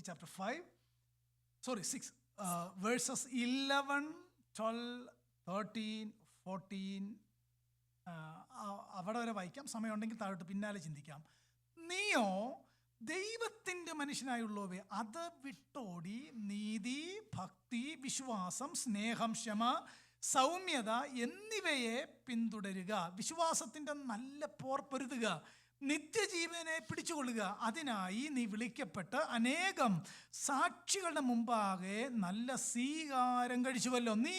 chapter 6, verses 11, 12, 13, 14. അവിടെ വരെ വായിക്കാം. സമയമുണ്ടെങ്കിൽ താഴോട്ട് പിന്നാലെ ചിന്തിക്കാം. നീയോ ദൈവത്തിൻ്റെ മനുഷ്യനായുള്ളവേ, അത് വിട്ടോടി നീതി, ഭക്തി, വിശ്വാസം, സ്നേഹം, ക്ഷമ, സൗമ്യത എന്നിവയെ പിന്തുടരുക. വിശ്വാസത്തിൻ്റെ നല്ല പോർ പൊരുതുക, നിത്യജീവനെ പിടിച്ചുകൊള്ളുക. അതിനായി നീ വിളിക്കപ്പെട്ട് അനേകം സാക്ഷികളുടെ മുമ്പാകെ നല്ല സ്വീകാരം കഴിച്ചുവല്ലോ. നീ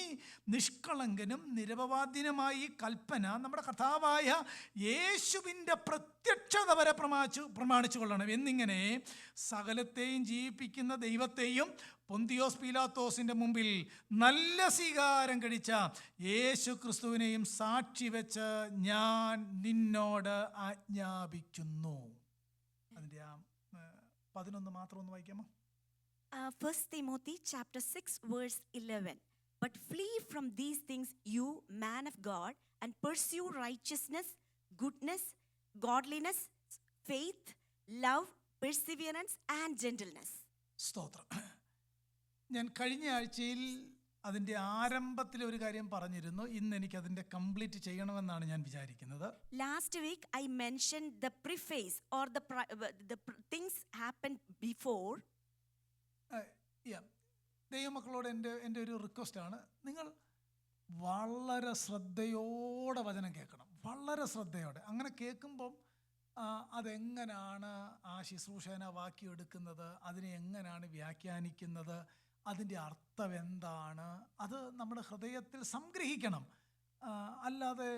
നിഷ്കളങ്കനും നിരപവാദ്യനുമായി കൽപ്പന നമ്മുടെ കർത്താവായ യേശുവിൻ്റെ പ്രത്യക്ഷത വരെ പ്രമാണിച്ചു കൊള്ളണം എന്നിങ്ങനെ സകലത്തെയും ജീവിപ്പിക്കുന്ന ദൈവത്തെയും പൊന്തിയോസ് പീലാത്തോസിൻ്റെ മുമ്പിൽ നല്ല സ്വീകാരം കഴിച്ച യേശു ക്രിസ്തുവിനെയും സാക്ഷി വെച്ച് ഞാൻ നിന്നോട് ആജ്ഞാപിക്കുന്നു. അതിൻ്റെ 11 മാത്രം ഒന്ന് വായിക്കാമോ? 1 Timothy chapter 6 verse 11. But flee from these things, you man of God, and pursue righteousness, goodness, godliness, faith, love, perseverance, and gentleness. സ്തോത്രം. ഞാൻ കഴിഞ്ഞ ആഴ്ചയിൽ അതിൻ്റെ ആരംഭത്തിൽ ഒരു കാര്യം പറഞ്ഞിരുന്നു. ഇന്ന് എനിക്ക് അതിൻ്റെ കംപ്ലീറ്റ് ചെയ്യണമെന്നാണ് ഞാൻ വിചാരിക്കുന്നത്. Last week I mentioned the preface or the things happened before. ദൈവമക്കളോട് എൻ്റെ ഒരു റിക്വസ്റ്റാണ്, നിങ്ങൾ വളരെ ശ്രദ്ധയോടെ വചനം കേൾക്കണം, വളരെ ശ്രദ്ധയോടെ. അങ്ങനെ കേൾക്കുമ്പം അതെങ്ങനെയാണ് ആ ശുശ്രൂഷനെ വാക്കിയെടുക്കുന്നത്, അതിനെ എങ്ങനെയാണ് വ്യാഖ്യാനിക്കുന്നത്, അതിൻ്റെ അർത്ഥം എന്താണ്, അത് നമ്മുടെ ഹൃദയത്തിൽ സംഗ്രഹിക്കണം. അല്ലാതെ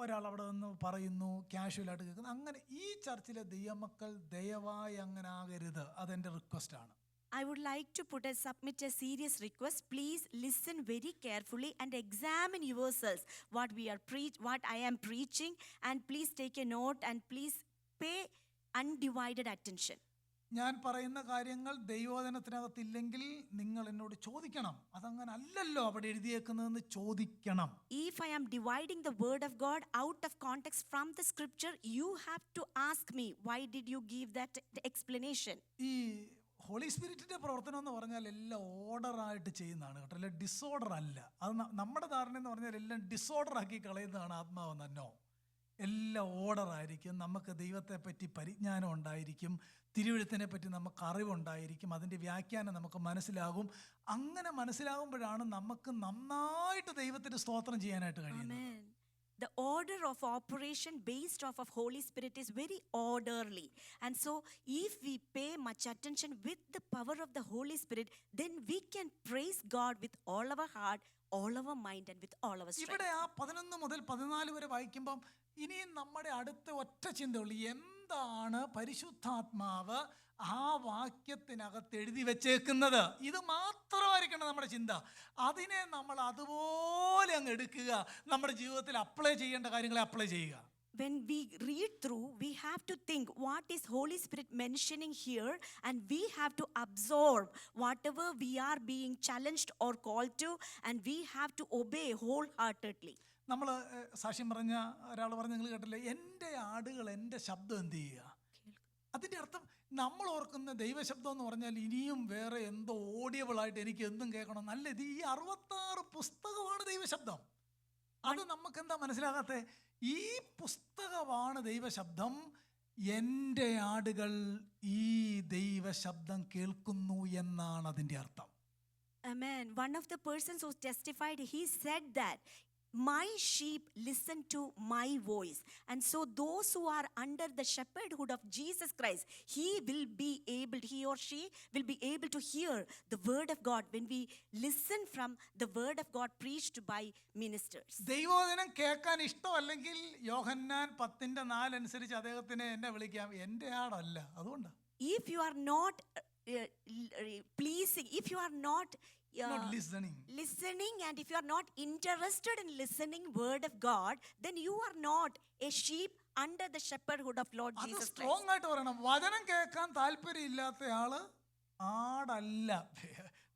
ഒരാൾ അവിടെ നിന്ന് പറയുന്നു, കാഷ്വലായിട്ട് കേൾക്കുന്നു. അങ്ങനെ ഈ ചർച്ചിലെ ദൈവമക്കൾ ദയവായി അങ്ങനെ ആകരുത്. അതെൻ്റെ റിക്വസ്റ്റാണ്. I would like to submit a serious request. Please listen very carefully and examine yourselves what I am preaching, and please take a note and please pay undivided attention. ഞാൻ പറയുന്ന കാര്യങ്ങൾ ദൈവവചനത്തിനകത്തില്ലെങ്കിൽ നിങ്ങൾ എന്നോട് ചോദിക്കണം. അതങ്ങനെ അല്ലല്ലോ അവിടെ എഴുതിയേക്കുന്നതെന്ന് ചോദിക്കണം. If I am dividing the word of God out of context from the scripture, you have to ask me, why did you give that explanation? ഈ ഹോളി സ്പിരിറ്റിൻ്റെ പ്രവർത്തനം എന്ന് പറഞ്ഞാൽ എല്ലാം ഓർഡറായിട്ട് ചെയ്യുന്നതാണ് കേട്ടോ, അല്ല ഡിസോർഡർ അല്ല. അത് നമ്മുടെ ധാരണ എന്ന് പറഞ്ഞാൽ എല്ലാം ഡിസോർഡർ ആക്കി കളയുന്നതാണ് ആത്മാവെന്ന്. നോ, എല്ലാം ഓർഡറായിരിക്കും. നമുക്ക് ദൈവത്തെ പറ്റി പരിജ്ഞാനം ഉണ്ടായിരിക്കും, തിരുവെഴുത്തിനെ പറ്റി നമുക്ക് അറിവുണ്ടായിരിക്കും, അതിൻ്റെ വ്യാഖ്യാനം നമുക്ക് മനസ്സിലാകും. അങ്ങനെ മനസ്സിലാകുമ്പോഴാണ് നമുക്ക് നന്നായിട്ട് ദൈവത്തിന് സ്തോത്രം ചെയ്യാനായിട്ട് കഴിയുന്നത്. The order of operation based off of Holy Spirit is very orderly, and so if we pay much attention with the power of the Holy Spirit, then we can praise God with all our heart, all our mind, and with all our strength. ഇവിടെ 11 മുതൽ 14 വരെ വായിക്കുമ്പം ഇനിയും നമ്മുടെ അടുത്ത ഒറ്റ ചിന്തയുള്ളൂ, എന്താണ് പരിശുദ്ധാത്മാവ് ആ വാക്യത്തിനകത്ത് എഴുതി വെച്ചേക്കുന്നത്. ഇത് മാത്രമായിരിക്കണം നമ്മുടെ ചിന്ത. അതിനെ നമ്മൾ അതുപോലെ അങ്ങ് എടുക്കുക, നമ്മുടെ ജീവിതത്തിൽ അപ്ലൈ ചെയ്യേണ്ട കാര്യങ്ങളെ അപ്ലൈ ചെയ്യുക. When we read through, we have to think what is Holy Spirit mentioning here, and we have to absorb whatever we are being challenged or called to, and we have to obey wholeheartedly. നമ്മൾ സാക്ഷ്യം പറഞ്ഞ ഒരാൾ പറഞ്ഞ് നിങ്ങൾ കേട്ടില്ലേ, എൻ്റെ ആടുകൾ എൻ്റെ ശബ്ദം എന്ത് ചെയ്യുക. അതിൻ്റെ അർത്ഥം നമ്മൾ ഓർക്കുന്ന ദൈവശബ്ദം എന്ന് പറഞ്ഞാൽ ഇനിയും വേറെ എന്തോ ഓഡിയബിളായിട്ട് എനിക്ക് എന്തും കേൾക്കണം നല്ല ഇത്. ഈ 66 പുസ്തകമാണ് ദൈവശബ്ദം. അത് നമുക്കെന്താ മനസ്സിലാകാത്ത? ഈ പുസ്തകമാണ് ദൈവശബ്ദം. എൻ്റെ ആടുകൾ ഈ ദൈവശബ്ദം കേൾക്കുന്നു എന്നാണ് അതിൻ്റെ അർത്ഥം. Amen. One of the persons who testified, he said that my sheep listen to my voice, and so those who are under the shepherdhood of Jesus Christ, he or she will be able to hear the word of God when we listen from the word of God preached by ministers. ദൈവവചനം കേൾക്കാൻ ഇഷ്ടമല്ലെങ്കിൽ യോഹന്നാൻ 10:4 അനുസരിച്ച് അദ്ദേഹത്തിനെ എന്നെ വിളിക്കാം, എൻ്റെ ആടല്ല. അതുകൊണ്ട് if you are not pleasing, if you are not listening, and if you are not interested in listening word of God, then you are not a sheep under the shepherdhood of Lord Jesus Christ. Strong ആയിട്ട് പറയണം. വചനം കേൾക്കാൻ താല്പര്യമില്ലാത്ത ആള് ആടല്ല.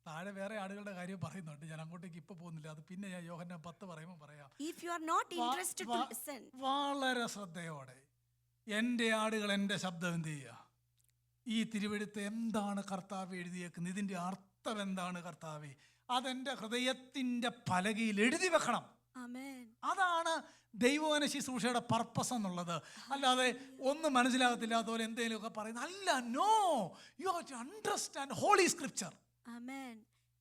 താഴെ വേറെ ആടുകളുടെ കാര്യം പറയുന്നുണ്ട്, ഞാൻ അങ്ങോട്ടേക്ക് ഇപ്പൊ പോകുന്നില്ല. അത് പിന്നെ ഞാൻ യോഹന്നാൻ 10 പറയുമ്പോൾ പറയാം. If you are not interested to listen, വളരെ ശ്രദ്ധയോടെ എൻ്റെ ആടുകൾ എൻ്റെ ശബ്ദം എന്ത് ചെയ്യുക. ഈ തിരുവെഴുത്ത് എന്താണ് കർത്താവ് എഴുതിയേക്കുന്നത്, ഇതിൻ്റെ അർത്ഥം എന്താണ് കർത്താവേ, അതെൻ്റെ ഹൃദയത്തിൻ്റെ പലകയിൽ എഴുതി വെക്കണം. Amen. അതാണ് ദൈവവചന ശുശ്രൂഷയുടെ പർപ്പസ് എന്നുള്ളത്. അല്ലാതെ ഒന്നും മനസ്സിലാകത്തില്ലാത്ത പോലെ എന്തെങ്കിലുമൊക്കെ പറയുന്നത് അല്ല. No, you have to understand holy scripture. Amen.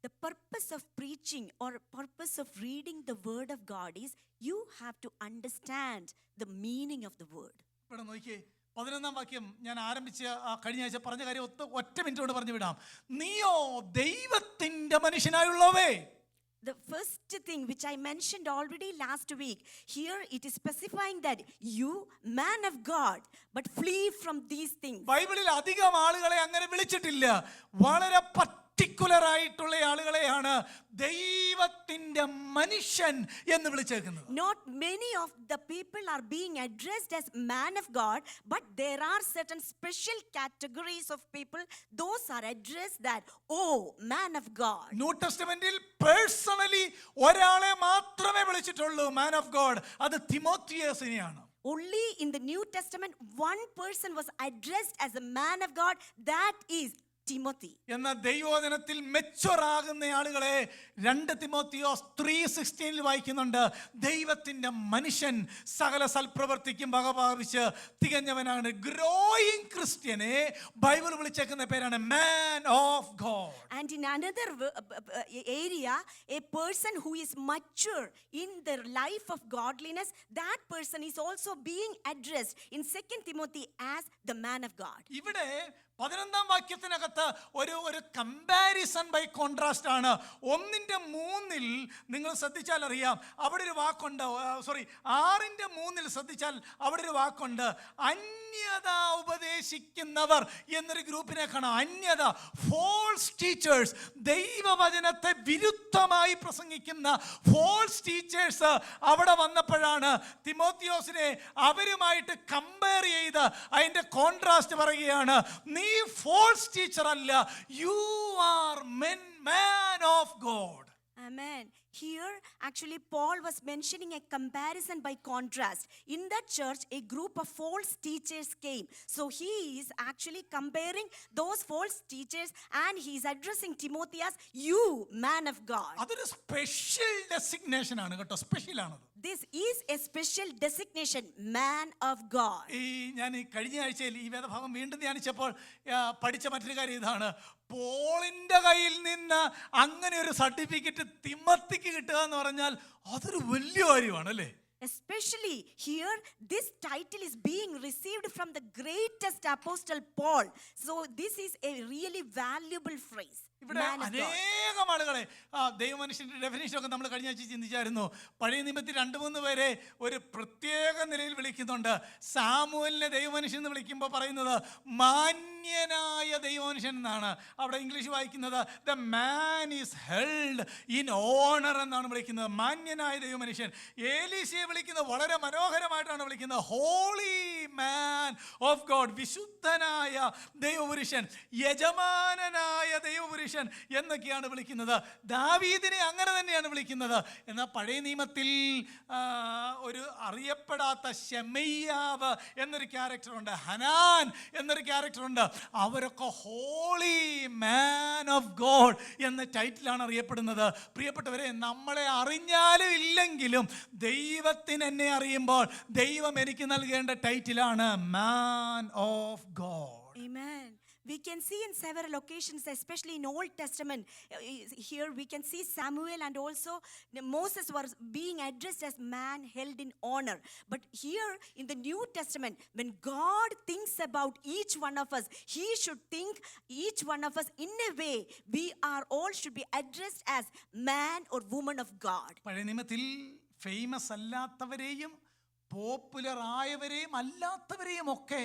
The purpose of preaching or purpose of reading the word of God is you have to understand the meaning of the word. ഇവിടെ നോക്കിയേ, 11-ാം വാക്യം ഞാൻ ആരംഭിച്ച കഴിഞ്ഞ ആഴ്ച പറഞ്ഞ കാര്യം ഒറ്റ മിനിറ്റ് കൊണ്ട് പറഞ്ഞു വിടാം. നീയോ ദൈവത്തിന്റെ മനുഷ്യനായുള്ളവേ. The first thing which I mentioned already last week, here it is specifying that you, man of God, but flee from these things. ബൈബിളിൽ അധികം ആളുകളെ അങ്ങനെ വിളിച്ചിട്ടില്ല. വളരെ പർട്ടിക്കുലർ ആയിട്ടുള്ള ആളുകളെയാണ് ദൈവത്തിന്റെ മനുഷ്യൻ എന്ന് വിളിച്ചേക്കുന്നത്. Not many of the people are being addressed as man of God, but there are certain special categories of people, those are addressed that, oh, man of God. New ടെസ്റ്റമെന്റിൽ പേഴ്സണലി ഒരാളെ മാത്രമേ വിളിച്ചിട്ടുള്ളൂ മാൻ of God. അത് തിമോത്തിയോസിനെയാണ്. Only in the New Testament one person was addressed as a man of God, that is Timothy. എന്നാൽ ദൈവവചനത്തിൽ മെച്ചുറാകുന്ന ആളുകളെ 2 തിമോത്തിയോസ് 3:16 വായിക്കുന്നുണ്ട്. ദൈവത്തിന്റെ മനുഷ്യൻ സകല സൽപ്രവർത്തിക്കും വകഭാവിച്ച് തികഞ്ഞവനാണ്. ഗ്രോയിങ് ക്രിസ്ത്യനെ ബൈബിൾ വിളിച്ചേക്കുന്ന പേരാണ് മാൻ of God. And in another area, a person who is mature in the life of godliness, that person is also being addressed in 2 Timothy as the man of God. ഇവിടെ 11-ാം വാക്യത്തിനകത്ത് ഒരു comparison by contrast ആണ്. 1:3 നിങ്ങൾ ശ്രദ്ധിച്ചാൽ അറിയാം, അവിടെ ഒരു വാക്കുണ്ട്. 6:3 ശ്രദ്ധിച്ചാൽ അവിടെ ഒരു വാക്കുണ്ട്. അന്യത ഉപദേശിക്കുന്നവർ എന്നൊരു ഗ്രൂപ്പിനെ കാണാം. അന്യത, ഫോൾസ് ടീച്ചേഴ്സ്. ദൈവവചനത്തെ വിരുദ്ധമായി പ്രസംഗിക്കുന്ന ഫോൾസ് ടീച്ചേഴ്സ് അവിടെ വന്നപ്പോഴാണ് തിമോത്തിയോസിനെ അവരുമായിട്ട് കമ്പയർ ചെയ്ത് അതിന്റെ കോൺട്രാസ്റ്റ് പറയുകയാണ്. നീ false teacher alla, you are man of God. Amen. Here actually Paul was mentioning a comparison by contrast. In that church a group of false teachers came, so he is actually comparing those false teachers and he is addressing Timothy as you, man of God. അതൊരു special designation ആണ് കേട്ടോ, special ആണ്. This is a special designation, man of God. ഞാൻ കഴിഞ്ഞ ആഴ്ചയിൽ ഈ വേദഭാഗം വീണ്ടും ധ്യാനിച്ചപ്പോൾ പഠിച്ച മറ്റൊരു കാര്യം ഇതാണ്. പോളിന്റെ കയ്യിൽ നിന്ന് അങ്ങനെ ഒരു സർട്ടിഫിക്കറ്റ് തിമോത്തിക്ക് കിട്ടുക എന്ന് പറഞ്ഞാൽ അതൊരു വലിയ കാര്യമാണ് അല്ലേ? Especially here, this title is being received from the greatest apostle Paul. So this is a really valuable phrase. ഇവിടെ അനേകം ആളുകളെ ദൈവമനുഷ്യന്റെ ഡെഫിനേഷൻ ഒക്കെ നമ്മൾ കഴിഞ്ഞ ആഴ്ച ചിന്തിച്ചായിരുന്നു. പഴയ നിയമത്തിൽ 2-3 പേരെ ഒരു പ്രത്യേക നിലയിൽ വിളിക്കുന്നുണ്ട്. സാമുവലിനെ ദൈവമനുഷ്യൻ എന്ന് വിളിക്കുമ്പോൾ പറയുന്നത് മാന്യനായ ദൈവമനുഷ്യൻ എന്നാണ്. അവിടെ ഇംഗ്ലീഷ് വായിക്കുന്നത് the man is held in owner എന്നാണ് വിളിക്കുന്നത്, മാന്യനായ ദൈവമനുഷ്യൻ. ഏലീശയെ വിളിക്കുന്നത് വളരെ മനോഹരമായിട്ടാണ് വിളിക്കുന്നത്, ഹോളി മാൻ ഓഫ് ഗോഡ്, വിശുദ്ധനായ ദൈവപുരുഷൻ, യജമാനനായ ദൈവപുരുഷൻ എന്നൊക്കെയാണ് വിളിക്കുന്നത്. ദാവീദിനെ അങ്ങനെ തന്നെയാണ് വിളിക്കുന്നത്. എന്നാൽ പഴയ നിയമത്തിൽ ഒരു അറിയപ്പെടാത്ത ശെമയ്യാവ് എന്നൊരു ക്യാരക്ടറുണ്ട്, ഹനാൻ എന്നൊരു ക്യാരക്ടറുണ്ട്. അവരൊക്കെ ഹോളി മാൻ ഓഫ് ഗോഡ് എന്ന ടൈറ്റിലാണ് അറിയപ്പെടുന്നത്. പ്രിയപ്പെട്ടവരെ, നമ്മളെ അറിഞ്ഞാലും ഇല്ലെങ്കിലും ദൈവത്തിന് എന്നെ അറിയുമ്പോൾ ദൈവം എനിക്ക് നൽകേണ്ട ടൈറ്റിലാണ് man of God. Amen. We can see in several occasions, especially in Old Testament, here we can see Samuel and also Moses were being addressed as man held in honor. But here in the New Testament, when God thinks about each one of us, he should think each one of us in a way we are all should be addressed as man or woman of God. പഴയ നിയമത്തിൽ famous അല്ലാത്തവരെയും popular ആയവരെയും അല്ലാത്തവരെയും ഒക്കെ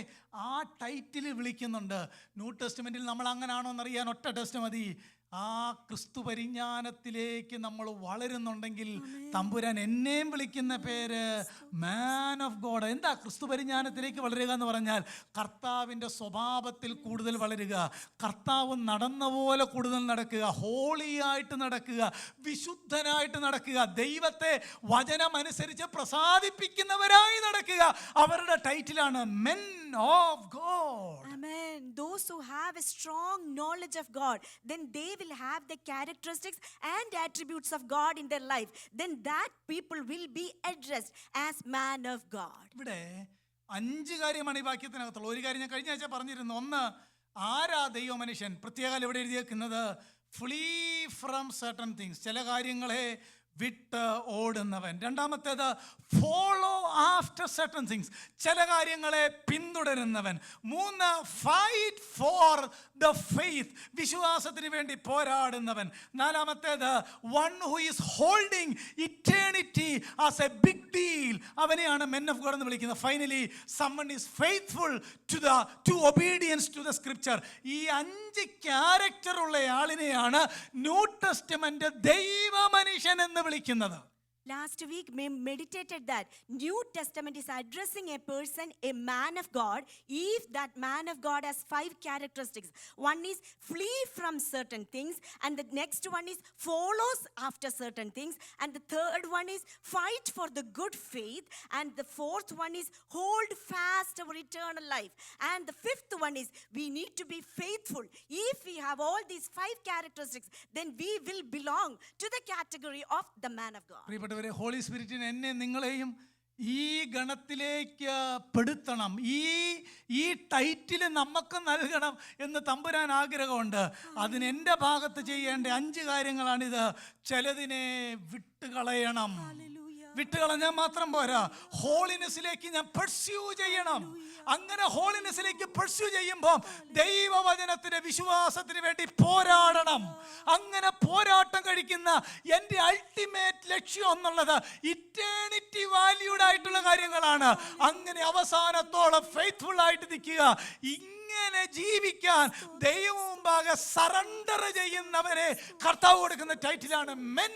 ആ title വിളിക്കുന്നുണ്ട്. New ടെസ്റ്റ്മെന്റിൽ നമ്മൾ അങ്ങനാണോ എന്നറിയാൻ ഒറ്റ test മതി. ആ ക്രിസ്തു പരിജ്ഞാനത്തിലേക്ക് നമ്മൾ വളരുന്നുണ്ടെങ്കിൽ തമ്പുരാൻ എന്നെയും വിളിക്കുന്ന പേര് മാൻ ഓഫ് ഗോഡ്. എന്താ ക്രിസ്തു പരിജ്ഞാനത്തിലേക്ക് വളരുക എന്ന് പറഞ്ഞാൽ കർത്താവിൻ്റെ സ്വഭാവത്തിൽ കൂടുതൽ വളരുക, കർത്താവ് നടന്ന പോലെ കൂടുതൽ നടക്കുക, ഹോളിയായിട്ട് നടക്കുക, വിശുദ്ധനായിട്ട് നടക്കുക, ദൈവത്തെ വചനമനുസരിച്ച് പ്രസാദിപ്പിക്കുന്നവരായി നടക്കുക. അവരുടെ ടൈറ്റിലാണ് men of God. Amen. Those who have a strong knowledge of God, then they will have the characteristics and attributes of God in their life. Then that people will be addressed as man of God. ഇവിടെ 5 കാര്യമാണ് ഈ വാക്യത്തിനകത്തുള്ള. ഒരു കാര്യം ഞാൻ കഴിഞ്ഞ ആഴ്ച പറഞ്ഞിരുന്നു. ഒന്ന്, ആരാ ദൈവ മനുഷ്യൻ? പ്രത്യേകം ഇവിടെ എഴുതിയേക്കുന്നത് ഫ്ലീ ഫ്രം സർട്ടൺ തിങ്സ്, ചില കാര്യങ്ങളെ വിട്ട് ഓടുന്നവൻ. രണ്ടാമത്തേത് ഫോളോ ആഫ്റ്റർ സർട്ടൺ തിങ്സ്, ചില കാര്യങ്ങളെ പിന്തുടരുന്നവൻ. 3, ഫൈറ്റ് ഫോർ ദ ഫെയ്ത്ത്, വിശ്വാസത്തിന് വേണ്ടി പോരാടുന്നവൻ. 4-മത്തേത് one who is holding eternity as a big deal, അവനെയാണ് മെൻ ഓഫ് ഗോഡ് എന്ന് വിളിക്കുന്നത്. Finally someone is faithful to obedience to the scripture. ഈ 5 ക്യാരക്ടർ ഉള്ള ആളിനെയാണ് ന്യൂ ടെസ്റ്റമെന്റ് ദൈവ മനുഷ്യൻ എന്ന് വിളിക്കുന്നത്. Last week we meditated that New Testament is addressing a person, a man of God, if that man of God has 5 characteristics. One is flee from certain things, and the next one is follows after certain things, and the third one is fight for the good faith, and the fourth one is hold fast our eternal life, and the fifth one is we need to be faithful. If we have all these 5 characteristics, then we will belong to the category of the man of God. Holy സ്പിരിറ്റിന് എന്നെ നിങ്ങളെയും ഈ ഗണത്തിലേക്ക് പെടുത്തണം, ഈ title നമുക്ക് നൽകണം എന്ന് തമ്പുരാൻ ആഗ്രഹമുണ്ട്. അതിന് എൻ്റെ ഭാഗത്ത് ചെയ്യേണ്ട 5 കാര്യങ്ങളാണിത്. ചിലതിനെ വിട്ടുകളയണം. വിട്ടുകളഞ്ഞാൽ മാത്രം പോരാ, ഹോളിനെസ്സിലേക്ക് ഞാൻ പെർസ്യൂ ചെയ്യണം. അങ്ങനെ ഹോളിനെസ്സിലേക്ക് പെർസ്യൂ ചെയ്യുമ്പോൾ ദൈവവചനത്തിന്റെ വിശ്വാസത്തിന് വേണ്ടി പോരാടണം. അങ്ങനെ പോരാട്ടം കഴിക്കുന്ന എൻ്റെ അൾട്ടിമേറ്റ് ലക്ഷ്യം എന്നുള്ളത് ഇറ്റേണിറ്റി വാല്യൂഡ് ആയിട്ടുള്ള കാര്യങ്ങളാണ്. അങ്ങനെ അവസാനത്തോളം ഫെയ്ത്ത്ഫുൾ ആയിട്ട് നിൽക്കുക. ഇങ്ങനെ ജീവിക്കാൻ ദൈവം മുമ്പാകെ സറണ്ടർ ചെയ്യുന്നവരെ കർത്താവ് കൊടുക്കുന്ന ടൈറ്റിലാണ് men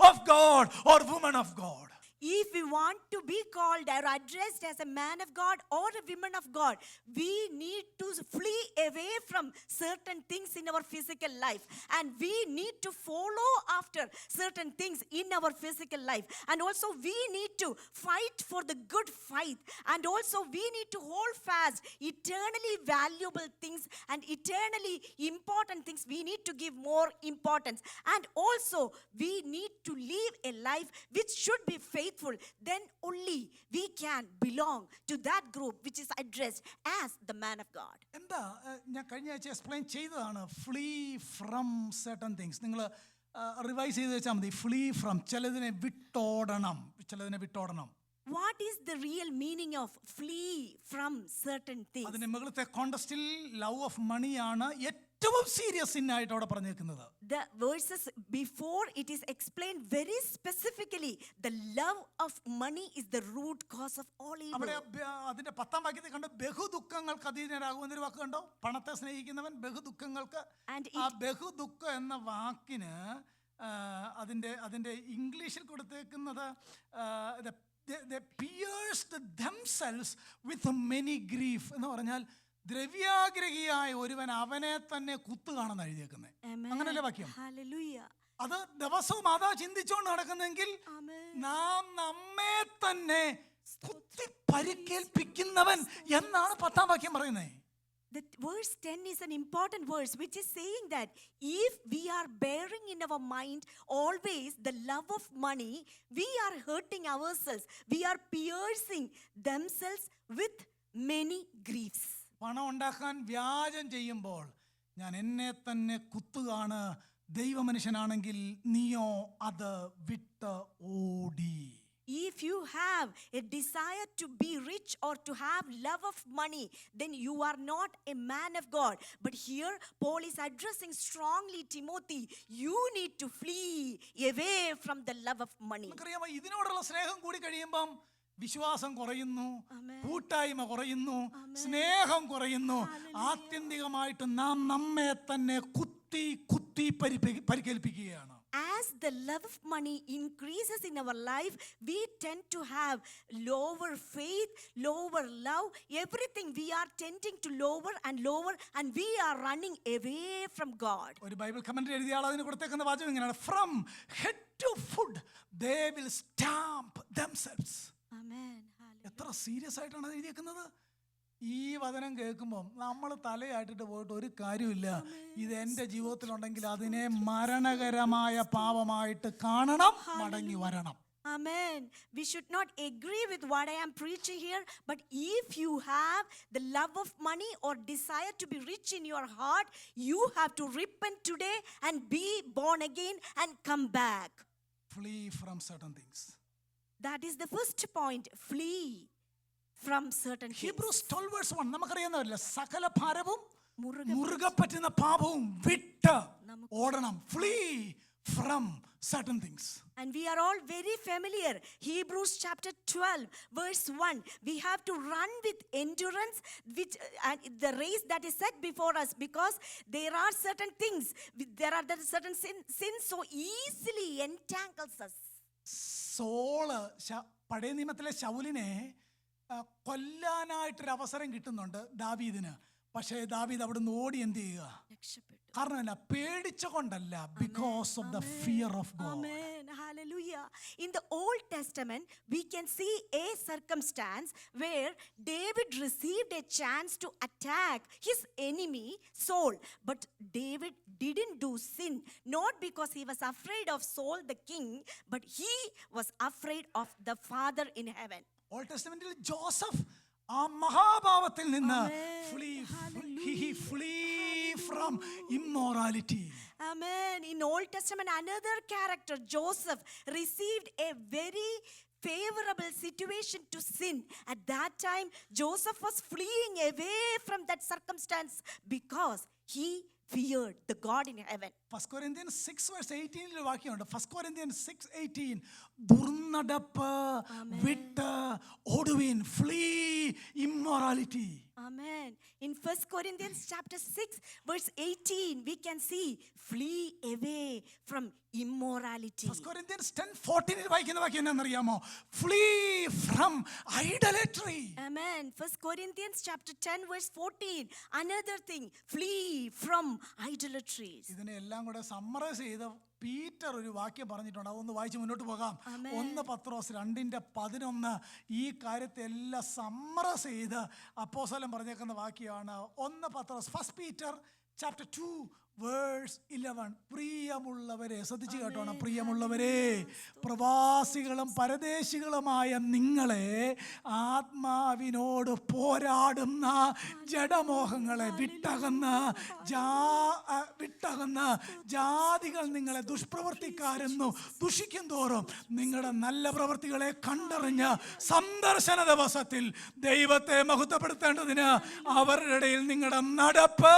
of God or woman of God. If we want to be called or addressed as a man of God or a woman of God, we need to flee away from certain things in our physical life, and we need to follow after certain things in our physical life, and also we need to fight for the good fight, and also we need to hold fast eternally valuable things and eternally important things. We need to give more importance, and also we need to live a life which should be faithful. Then only we can belong to that group which is addressed as the man of God. എന്താ ഞാൻ കഴിഞ്ഞ ആഴ്ച explain ചെയ്തതാണ്. Flea from certain things. നിങ്ങൾ revise ചെയ്ത് വെച്ചാൽ മതി. Flea from, ചിലതിനെ വിട്ടോടണം. What is the real meaning of flee from certain things? അതിന്റെ മുകളിലത്തെ കോണ്ടസ്റ്റിൽ ലവ് ഓഫ് മണിയാണ് ഏറ്റവും സീരിയസ് സിൻ ആയിട്ട് അവിടെ പറഞ്ഞേക്കുന്നത്. The verses before it is explained very specifically, the love of money is the root cause of all evil. അവിടെ അതിന്റെ 10-ാം വാക്യത്തിൽ കണ്ടോ, ബഹുദുഃഖങ്ങൾക്ക് അധീനരാകുമെന്നൊരു വാക്ക് കണ്ടോ. പണത്തെ സ്നേഹിക്കുന്നവൻ ബഹുദുഃഖങ്ങൾക്ക്. ആ ബഹുദുഃഖം എന്ന വാക്കിന് അതിന്റെ ഇംഗ്ലീഷിൽ കൊടുത്തേക്കുന്നത് they pierced themselves with many grief എന്ന് പറഞ്ഞാൽ ദ്രവ്യാഗ്രഹിയായ ഒരുവൻ അവനെ തന്നെ കുത്തുകയാണെന്ന് എഴുതിയേക്കുന്നത്. അങ്ങനല്ലേ വാക്യം? അത് ദിവസവും അതാ ചിന്തിച്ചുകൊണ്ട് നടക്കുന്നെങ്കിൽ നാം നമ്മെ തന്നെ കുത്തി പരിക്കേൽപ്പിക്കുന്നവൻ എന്നാണ് 10-ാം വാക്യം പറയുന്നത്. The verse 10 is an important verse which is saying that if we are bearing in our mind always the love of money, we are hurting ourselves. We are piercing themselves with many griefs. പണം ഉണ്ടാക്കാൻ വ്യാജം ചെയ്യുമ്പോൾ ഞാൻ എന്നെ തന്നെ കുത്തുകയാണ്. ദൈവമനുഷ്യനാണെങ്കിൽ നീയോ അത് വിട്ട് ഓടി. If you have a desire to be rich or to have love of money, then you are not a man of God. But here Paul is addressing strongly Timothy, you need to flee away from the love of money. നമുക്കറിയാമോ, ഇതിനോടുള്ള സ്നേഹം കൂടി കഴിയുമ്പം വിശ്വാസം കുറയുന്നു, കൂട്ടായ്മ കുറയുന്നു, സ്നേഹം കുറയുന്നു. ആത്യന്തികമായിട്ട് നാം നമ്മെ തന്നെ കുത്തി പരിക്കേൽപ്പിക്കുകയാണ്. As the love of money increases in our life, we tend to have lower faith, lower love, everything we are tending to lower, and we are running away from God. ഒരു ബൈബിൾ കമന്ററി എഴുതിയ ആൾ അതിന് കൊടുത്തേക്കുന്ന വാചകം ഇങ്ങനെയാണ്: from head to foot they will stamp themselves. Amen. എത്ര serious ആയിട്ടാണ് എഴുതിയേക്കുന്നത്. ഈ വചനം കേൾക്കുമ്പം നമ്മൾ തലയായിട്ടിട്ട് പോയിട്ട് ഒരു കാര്യമില്ല. ഇത് എൻ്റെ ജീവിതത്തിലുണ്ടെങ്കിൽ അതിനെ മരണകരമായ പാപമായിട്ട് കാണണം, മടങ്ങി വരണം. Amen. We should not agree with what I am preaching here, but if you have the love of money or desire to be rich in your heart, you have to repent today and be born again and come back. Flee from certain things. That is the first point. Flee from certain things. Hebrews 12 verse 1 നമുക്കറിയാവുന്നതല്ല, സകല ഭാരവും മുറുകെ മുറുകെ പറ്റുന്ന പാപവും വിട്ട് ഓടണം. Flee from certain things. And we are all very familiar. Hebrews chapter 12 verse 1. We have to run with endurance the race that is set before us, because there are certain things, there are certain sins so easily entangles us. Saul പഴയ നിയമത്തിലെ ശൗലിനെ കൊല്ലാനായിട്ടൊരു അവസരം കിട്ടുന്നുണ്ട് ദാവീദിന്. പക്ഷേ ദാവീദ് അവിടുന്ന് ഓടി എന്ത് ചെയ്യുക? കാരണം എന്നാ? പേടിച്ച കൊണ്ടല്ല, because of the fear of God. Amen. Hallelujah. In the Old Testament, we can see a circumstance where David received a chance to attack his enemy Saul. But David didn't do sin, not because he was afraid of Saul the king, but he was afraid of the Father in heaven. Old ടെസ്റ്റമെന്റിൽ Joseph ആ മഹാഭാവത്തിൽ നിന്ന് he flee from immorality. Amen. In Old Testament, another character, Joseph, received a very favorable situation to sin. At that time, Joseph was fleeing away from that circumstance because he feared the God in heaven. 1 Corinthians 6 verse 18 ൽ വാക്യമുണ്ട്. 1 Corinthians 6:18 ദുർനടപ്പ് വിട്ട് ഓടുവിൻ, flee immorality. Amen. In 1 Corinthians chapter 6 verse 18, we can see flee away from immorality. 1 Corinthians 10:14 ൽ വായിക്കുന്ന വാക്യം എന്താണെന്നറിയാമോ? Flee from idolatry. Amen. 1 Corinthians chapter 10 verse 14, another thing, flee from idolatries. ഇതിനെല്ലാം കൂടെ summarise ചെയ്ത് Peter ഒരു വാക്യം പറഞ്ഞിട്ടുണ്ട്. അതൊന്ന് വായിച്ച് മുന്നോട്ട് പോകാം. 1 പത്രോസ് 2:11 ഈ കാര്യത്തെ എല്ലാം സമ്മറൈസ് ചെയ്ത് അപ്പോസ്തലൻ പറഞ്ഞേക്കുന്ന വാക്യമാണ്. 1 പത്രോസ്, 1 Peter chapter 2 verse 11. പ്രിയമുള്ളവരെ, ശ്രദ്ധിച്ചു കേട്ടോണം, പ്രിയമുള്ളവരെ, പ്രവാസികളും പരദേശികളുമായ നിങ്ങളെ ആത്മാവിനോട് പോരാടുന്ന ജഡമോഹങ്ങളെ വിട്ടകന്ന് ജാതികൾ നിങ്ങളെ ദുഷ്പ്രവർത്തിക്കാരെന്നു ദുഷിക്കും തോറും നിങ്ങളുടെ നല്ല പ്രവൃത്തികളെ കണ്ടറിഞ്ഞ് സന്ദർശന ദിവസത്തിൽ ദൈവത്തെ മഹത്വപ്പെടുത്തേണ്ടതിന് അവരുടെ ഇടയിൽ നിങ്ങളുടെ നടപ്പ്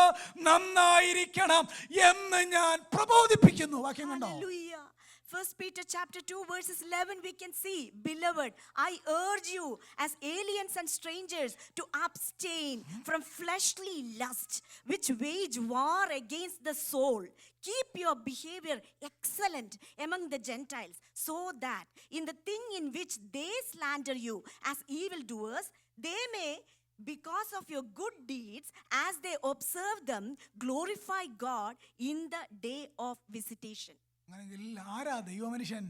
നന്നായിരിക്കണം എന്ന് ഞാൻ പ്രബോധിപ്പിക്കുന്നു. വാക്യം കണ്ടോ? Hallelujah. 1 Peter chapter 2 verses 11, we can see, beloved, I urge you as aliens and strangers to abstain from fleshly lusts which wage war against the soul. Keep your behavior excellent among the Gentiles, so that in the thing in which they slander you as evildoers, they may, because of your good deeds, as they observe them, glorify God in the day of visitation. അങ്ങനെങ്കിൽ ആരാ ദൈവമനുഷ്യൻ?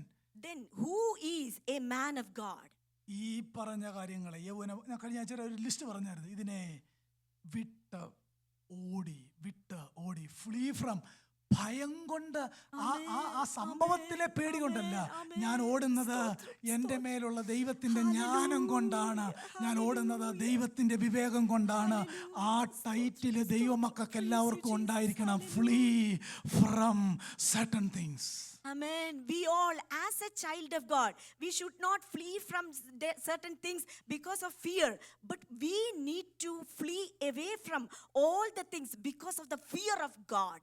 Then who is a man of God? ഈ പറഞ്ഞ കാര്യങ്ങളെ ഞാൻ കഴിഞ്ഞ ആഴ്ച ഒരു list പറഞ്ഞായിരുന്നു. ഇതിനെ വിട്ട് ഓടി, ഫ്ലീ ഫ്രം, ഭയം കൊണ്ട്, ആ സംഭവത്തിലെ പേടി കൊണ്ടല്ല ഞാൻ ഓടുന്നത്. എൻ്റെ മേലുള്ള ദൈവത്തിൻ്റെ ജ്ഞാനം കൊണ്ടാണ് ഞാൻ ഓടുന്നത്, ദൈവത്തിൻ്റെ വിവേകം കൊണ്ടാണ്. ആ ടൈറ്റിൽ ദൈവമക്കൾക്ക് എല്ലാവർക്കും ഉണ്ടായിരിക്കണം. Flea from certain things. Amen. We all, as a child of God, we should not flee from certain things because of fear, but we need to flee away from all the things because of the fear of God.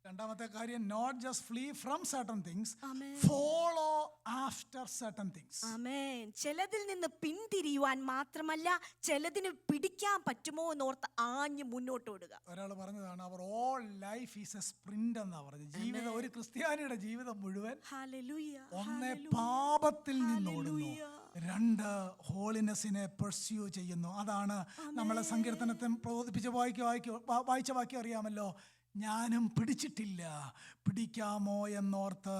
രണ്ടാമത്തെ കാര്യം, not just flee from certain things, Amen. Follow after certain things. Amen. ചിലതിൽ നിന്ന് പിന്തിരിയുവാൻ മാത്രമല്ല, ചിലതിന് പിടിക്കാൻ പറ്റുമോ എന്നോർത്ത് ആഞ്ഞ് മുന്നോട്ട് ഓടുക. ഒരാൾ പറഞ്ഞതാണ്, അവർ all life is a sprint എന്നാ പറഞ്ഞത്. ജീവിതം, ഒരു ക്രിസ്ത്യാനിയുടെ ജീവിതം മുഴുവൻ ഒന്ന് പാപത്തിൽ നിന്ന് ഓടുന്നു, 2 ഹോളിനെസ്സിനെ പെർസ്യൂ ചെയ്യുന്നു. അതാണ് നമ്മളെ സങ്കീർത്തനത്തിൽ പ്രബോധിപ്പിച്ച വായിച്ച വാക്യം അറിയാമല്ലോ. ഞാനും പിടിച്ചിട്ടില്ല, പിടിക്കാമോ എന്നോർത്ത്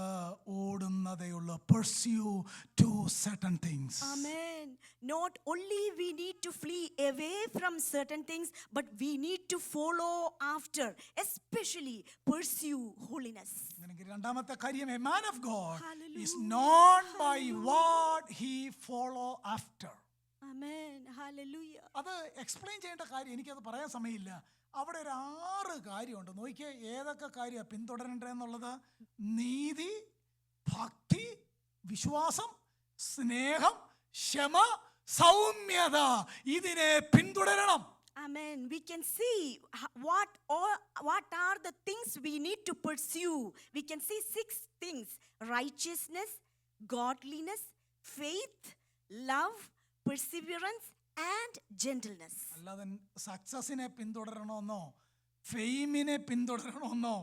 ഓടുന്നതേയുള്ളൂ. Pursue to certain things. Amen. Not only we need to flee away from certain things, but we need to follow after, especially pursue holiness. അങ്ങനെയെങ്കിൽ രണ്ടാമത്തെ കാര്യം, a man of God is Hallelujah. known by what he follow after. Amen. Hallelujah. അത് explain ചെയ്യേണ്ട കാര്യം എനിക്കത് പറയാൻ സമയമില്ല. അവിടെ ഒരു 6 കാര്യമുണ്ട്. നോക്കിയേ ഏതൊക്കെ കാര്യമാണ് പിന്തുടരേണ്ടതെന്നുള്ളത്. നീതി, ഭക്തി, വിശ്വാസം, സ്നേഹം, ക്ഷമ, സൗമ്യത. ഇതിനെ പിന്തുടരണം. Amen. We can see what are the things we need to pursue. We can see 6 things: righteousness, godliness, faith, love, perseverance, and gentleness. അല്ലാതെ സക്സസിനെ പിന്തുടരണമെന്നോ ഫെയിമിനെ പിന്തുടരണമെന്നോ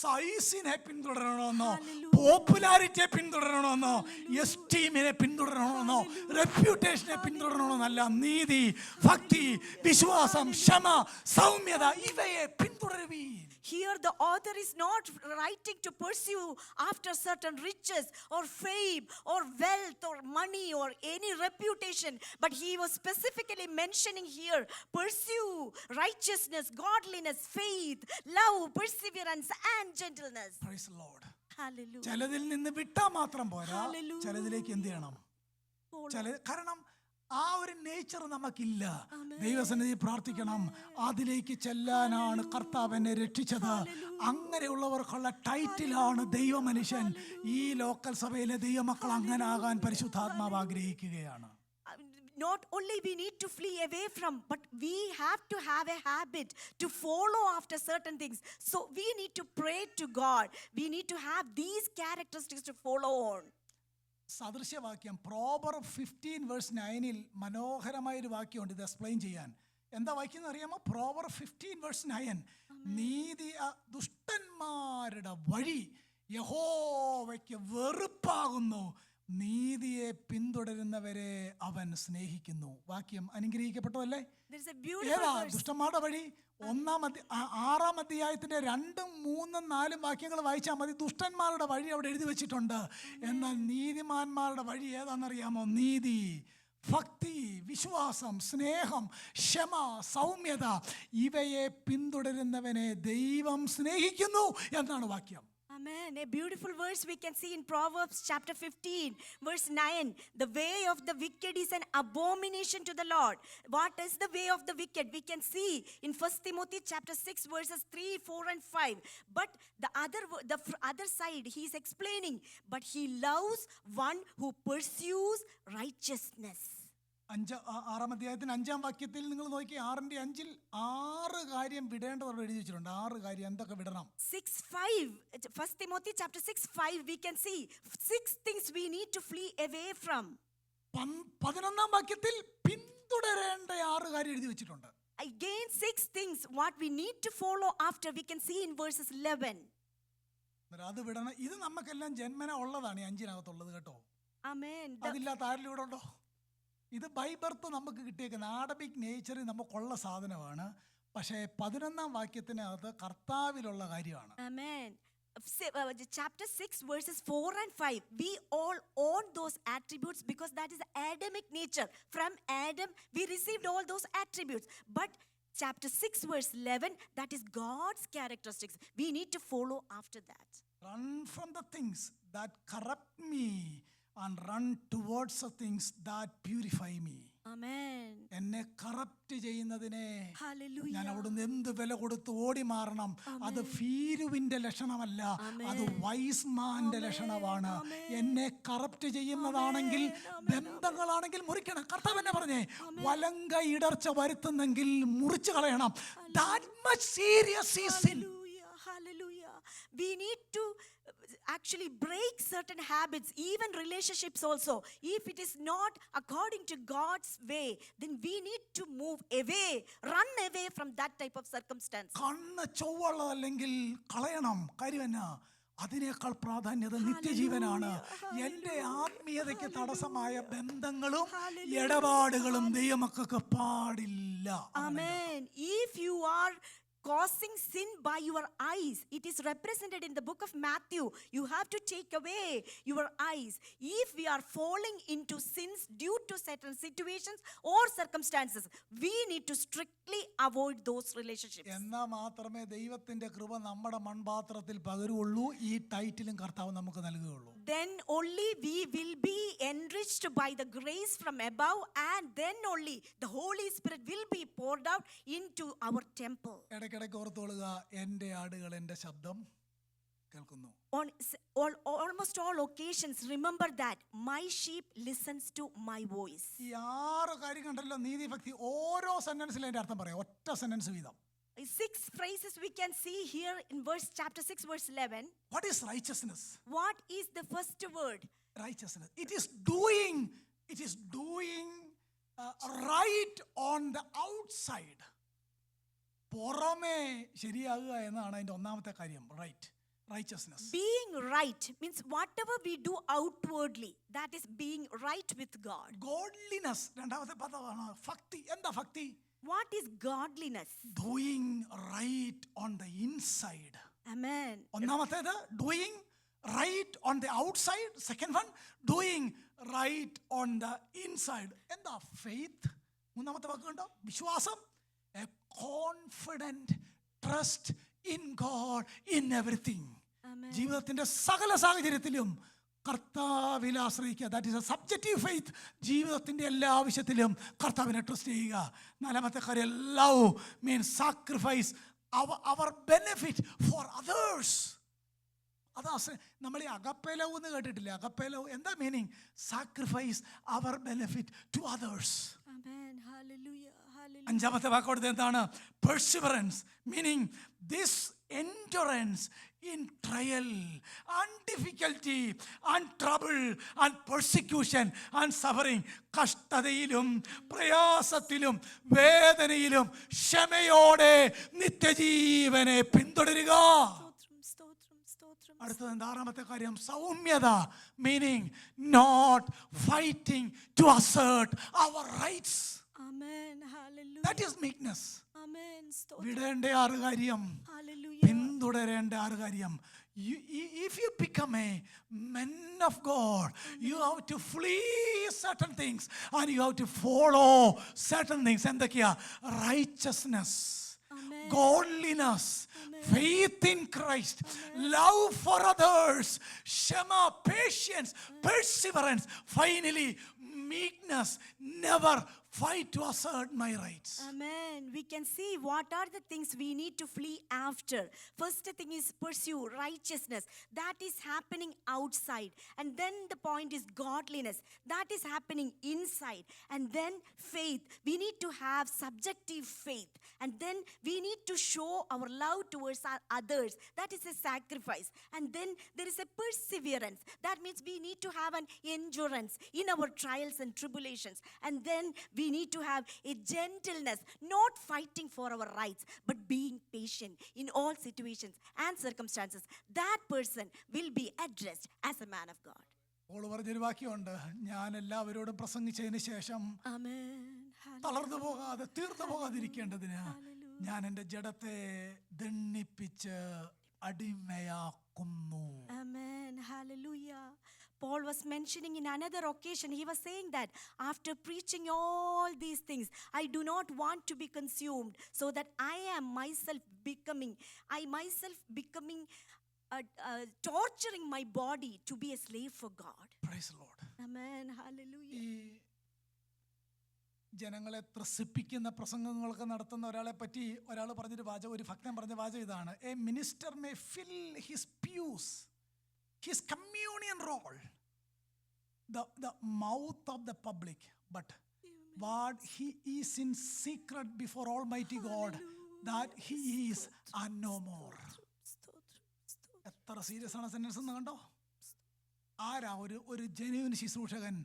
സൈസിനെ പിന്തുടരണമെന്നോ പോപ്പുലാരിറ്റിയെ പിന്തുടരണമെന്നോ എസ്റ്റീമിനെ പിന്തുടരണമെന്നോ റെപ്യൂട്ടേഷനെ പിന്തുടരണമെന്നല്ല. നീതി, ഭക്തി, വിശ്വാസം, ക്ഷമ, സൗമ്യത ഇവയെ പിന്തുടരുവീൻ. Here the author is not writing to pursue after certain riches or fame or wealth or money or any reputation, but he was specifically mentioning here, pursue righteousness, godliness, faith, love, perseverance, and gentleness. Praise the Lord. Hallelujah. ചിലതിൽ നിന്ന് വിട്ടാൽ മാത്രം പോരാ, Hallelujah. ചിലതിലേക്ക് എന്ത് ചെയ്യണം? Follow. കാരണം ആ ഒരു നേച്ചർ നമുക്കില്ല. ദൈവസന്നിധി പ്രാർത്ഥിക്കണം. അതിലേക്ക് ചെല്ലാനാണ് കർത്താവ് എന്നെ രക്ഷിച്ചത്. അങ്ങനെയുള്ളവർക്കുള്ള ടൈറ്റിലാണ് ദൈവമനുഷ്യൻ. ഈ ലോക്കൽ സഭയിലെ ദൈവമക്കൾ അങ്ങനെ ആകാൻ പരിശുദ്ധാത്മാവ് ആഗ്രഹിക്കുകയാണ്. Not only we need to flee away from, but we have to have a habit to follow after certain things. So we need to pray to God. We need to have these characteristics to follow on. സദൃശ്യവാക്യം proverb 15:9 മനോഹരമായൊരു വാക്യമുണ്ട് ഇത് explain ചെയ്യാൻ. എന്താ വാക്യം എന്ന് അറിയാമോ? Proverb 15:9. നീതി ദുഷ്ടന്മാരുടെ വഴി യഹോവയ്ക്ക് വെറുപ്പാകുന്നു, നീതിയെ പിന്തുടരുന്നവരെ അവൻ സ്നേഹിക്കുന്നു. വാക്യം അനുഗ്രഹിക്കപ്പെട്ടതല്ലേ? There's a beautiful ഏതാ verse. ദുഷ്ടന്മാരുടെ വഴി? 6-ാം അധ്യായത്തിന്റെ 2, 3, 4 വാക്യങ്ങൾ വായിച്ചാൽ മതി. ദുഷ്ടന്മാരുടെ വഴി അവിടെ എഴുതി വെച്ചിട്ടുണ്ട്. എന്നാൽ നീതിമാന്മാരുടെ വഴി ഏതാണെന്നറിയാമോ? നീതി, ഭക്തി, വിശ്വാസം, സ്നേഹം, ക്ഷമ, സൗമ്യത ഇവയെ പിന്തുടരുന്നവനെ ദൈവം സ്നേഹിക്കുന്നു എന്നാണ് വാക്യം. Amen. A beautiful verse we can see in Proverbs chapter 15, verse 9. The way of the wicked is an abomination to the Lord. What is the way of the wicked? We can see in 1 Timothy chapter 6, verses 3, 4, and 5. But the other side, he is explaining, but he loves one who pursues righteousness. 6-ാം അധ്യായത്തിന് 5-ാം വാക്യത്തിൽ നിങ്ങൾ നോക്കി 6-ന്റെ 5-ൽ 6 കാര്യം വിടേണ്ടവർ എഴുതി വെച്ചിട്ടുണ്ട്. 6 കാര്യം എന്തൊക്കെ വിടണം? 6:5. 1 Timothy chapter 6:5 we can see 6 things we need to flee away from. 11-ാം വാക്യത്തിൽ പിന്തുടരേണ്ട 6 കാര്യം എഴുതി വെച്ചിട്ടുണ്ട്. Again 6 things what we need to follow after we can see in verses 11. അത് വിടണം. ഇത് നമുക്കെല്ലാം ജന്മന ഉള്ളതാണ് ഈ 5-നകത്തുള്ളത് കേട്ടോ. Amen. അതില്ലാത്ത ആരിലും ഇവിടെ ഉണ്ടോ? ഇത് ബൈ ബർത്ത് നമുക്ക് കിട്ടിയേക്കുന്ന ആഡമിക് നേച്ചറിൽ നമുക്കുള്ള സാധനമാണ്. പക്ഷേ 11-ാം വാക്യത്തിനകത്ത് കർത്താവിലുള്ള കാര്യമാണ്. Amen. Chapter 6 verses 4 and 5, we all own those attributes because that is Adamic nature. From Adam we received all those attributes. But chapter 6 verse 11, that is God's characteristics. We need to follow after that. Run from the things that corrupt me and run towards the things that purify me. Amen. എന്നെ corrupt ചെയ്യുന്നതിനെ Hallelujah. ഞാൻ അവിടുന്ന് എന്ത് വില കൊടുത്ത് ഓടി മാറണം. അത് ഭീരുവിന്റെ ലക്ഷണമല്ല, അത് വൈസ്മാന്റെ ലക്ഷണമാണ്. എന്നെ കറപ്റ്റ് ചെയ്യുന്നതാണെങ്കിൽ, ബന്ധങ്ങളാണെങ്കിൽ മുറിക്കണം. കർത്താവ് എന്നെ പറഞ്ഞേ, വലങ്ക ഇടർച്ച വരുത്തുന്നെങ്കിൽ മുറിച്ചു കളയണം. That much serious is sin. Hallelujah. Hallelujah. We need to actually break certain habits, even relationships also. If it is not according to God's way, then we need to move away, run away from that type of circumstance. കണ്ണ് ചൊവ്വുള്ളതല്ലെങ്കിൽ കളയണം. കാര്യം എന്നാ? അതിനേക്കാൾ പ്രാധാന്യത നിത്യജീവനാണ്. എൻ്റെ ആത്മീയതയ്ക്ക് തടസ്സമായ ബന്ധങ്ങളും ഇടപാടുകളും ദൈവമക്കൾക്ക് പാടില്ല. Amen. If you are causing sin by your eyes. It is represented in the book of Matthew. You have to take away your eyes. If we are falling into sins due to certain situations or circumstances, we need to strictly avoid those relationships. എന്നാ മാത്രമേ ദൈവത്തിന്റെ കൃപ നമ്മുടെ മൺപാത്രത്തിൽ പകരുള്ളൂ, ഈ ടൈറ്റിലും കർത്താവ് നമുക്ക് നൽകുകയുള്ളൂ. Then only we will be enriched by the grace from above, and then only the Holy Spirit will be poured out into our temple. ഇടയ്ക്കിടയ്ക്ക് ഓർത്തോളുക, എൻ്റെ ആടുകൾ എൻ്റെ ശബ്ദം കേൾക്കുന്നു. On almost all occasions, remember that my sheep listens to my voice. ഈ 6 കാര്യം കണ്ടല്ലോ, നീതിഭക്തി. ഓരോ സെന്റൻസിലും അതിന്റെ അർത്ഥം പറയാം, ഒറ്റ സെന്റൻസ് വീതം. 6 phrases we can see here in chapter 6 verse 11. What is righteousness? What is the first word? Righteousness. It is doing right on the outside. പുറമേ ശരിയാകുക എന്നാണ് അതിന്റെ ഒന്നാമത്തെ കാര്യം. Righteousness. Being right means whatever we do outwardly, that is being right with God. Godliness രണ്ടാമത്തെ പദമാണ്. ഭക്തി. എന്താ ഭക്തി? What is godliness? Doing right on the inside. Amen. ഒന്നാമത്തേത് doing right on the outside. Second one, doing right on the inside. എന്താ faith? മൂന്നാമത്തെ വാക്ക് കണ്ടോ? വിശ്വാസം. A confident trust in God in everything. Amen. ജീവിതത്തിന്റെ സകല സാഹചര്യത്തിലും കർത്താവിൽ ആശ്രയിക്കുക. That is a subjective faith. ജീവിതത്തിന്റെ എല്ലാ ആവശ്യത്തിലും കർത്താവിനെ ട്രസ്റ്റ് ചെയ്യുക. നാലാമത്തെ കാര്യം, love means sacrifice our benefit for others. അതാ നമ്മൾ ഈ അഗപ്പേ ലവ് എന്ന് കേട്ടിട്ടില്ലേ? അഗപ്പേ ലവ് എന്താ meaning? Sacrifice our benefit to others. Amen. Hallelujah. Hallelujah. അഞ്ചാമത്തെ വാക്കോട് എന്താണ്? Perseverance, meaning this endurance in trial and difficulty and trouble and persecution and suffering. കഷ്ടതയിലും പ്രയാസത്തിലും വേദനയിലും ക്ഷമയോടെ നിത്യജീവനെ പിന്തുടരുക. അടുത്തത് എന്താ? ആറാമത്തെ കാര്യം, സൗമ്യത, meaning not fighting to assert our rights. Amen. Hallelujah. That is meekness. Amen. വിടേണ്ട 6 കാര്യം, Hallelujah. പിന്തുടരേണ്ട 6 കാര്യം. If you become a man of God, you have to flee certain things and you have to follow certain things. എന്തൊക്കെയാ? Righteousness, Amen. godliness, faith in Christ, love for others, shema, patience, perseverance, finally meekness, never fight to assert my rights. Amen. We can see what are the things we need to flee after. First thing is pursue righteousness. That is happening outside. And then the point is godliness. That is happening inside. And then faith. We need to have subjective faith. And then we need to show our love towards our others. That is a sacrifice. And then there is a perseverance. That means we need to have an endurance in our trials and tribulations. And then we need to have a gentleness, not fighting for our rights, but being patient in all situations and circumstances. That person will be addressed as a man of God. ഓള് പറഞ്ഞൊരു വാക്യമുണ്ട്, ഞാൻ എല്ലാവരോടും പ്രസംഗിച്ചതിന് ശേഷം Amen. തളർന്നു പോകാതെ തീർന്നു പോകാതിരിക്കേണ്ടതിന് ഞാൻ എൻ്റെ ജഡത്തെ ദണ്ണിപ്പിച്ച് അടിമയാക്കുന്നു. Amen. Hallelujah. Paul was mentioning in another occasion, he was saying that after preaching all these things, I do not want to be consumed, so that I myself becoming torturing my body to be a slave for God. Praise the Lord. Amen. Hallelujah. ഈ ജനങ്ങളെ ത്രസിപ്പിക്കുന്ന പ്രസംഗങ്ങളൊക്കെ നടത്തുന്ന ഒരാളെ പറ്റി ഒരാൾ ഒരു ഭക്തൻ പറഞ്ഞ വാചകം ഇതാണ്: a minister may fill his pews, his communion role, the mouth of the public, but what he is in secret before Almighty God, that he is and no more. എത്ര സീരിയസ് ആണ് സെന്റൻസ് എന്ന് കണ്ടോ? ആരാ ഒരു genuine ശുശ്രൂഷകൻ?